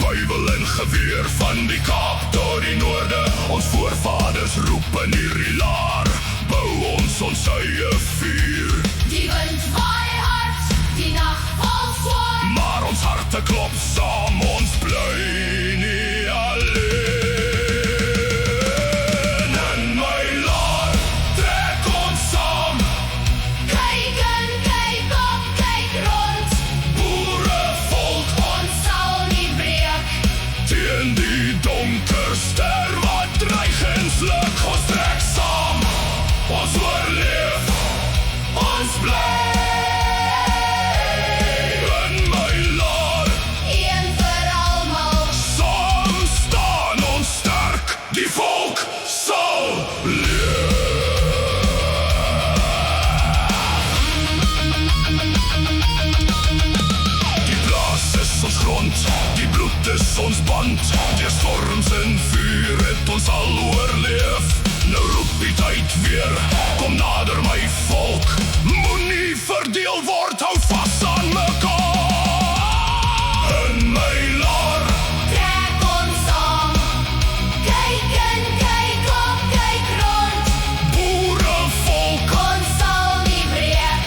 Bybel en geweer van die Kaap tot die noorde. Ons voorvaders roep in hierdie laar, bou ons eie vuur. Die wind waai hard, die nag val swaar, Maar ons harte klop saam, ons bly nie alleen. In my laar trek ons saam, kyk in, kyk op, kyk rond, boerevolk ons sal nie breek. teen die donker ster wat dreig en sluk. Ons trek saam, ons oorleef, ons bly. In my laar Een vir almal, saam staan ons sterk, die volk sal leef. Die plaas is ons grond, die bloed is ons band. Deur storms en vuur het ons al oorleef. Nou roep die tyd weer, kom nader my volk. Moenie verdeel word, hou vas aan mekaar. In my laar trek ons saam, kyk in, kyk op, kyk rond, boerevolk ons sal nie breek.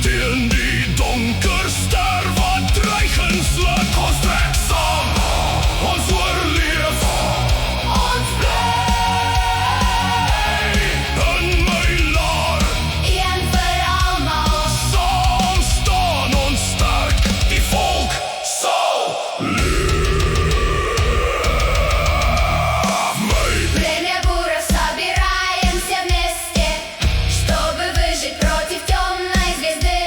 teen die donker ster wat dreig en sluk. Ons trek saam, ons oorleef, Ons bly, in my laar een vir almal, saam staan ons sterk, die volk sal leef. My Племя бура, собираемся вместе, чтобы выжить против темной звезды.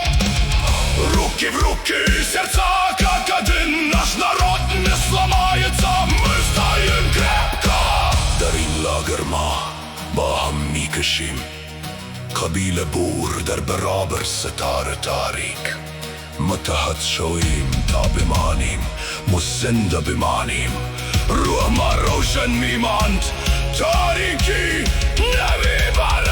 руки в руки, сердца как один. Наш народ не сломается, мы стоим крепко. Darin lager ma, baham mikashim. قبيلة بور در برابر ستاره تاریک. متحد شویم تا بمانیم، زنده بمانیم. روح ما روشن میماند، تاریکی نمیبرد.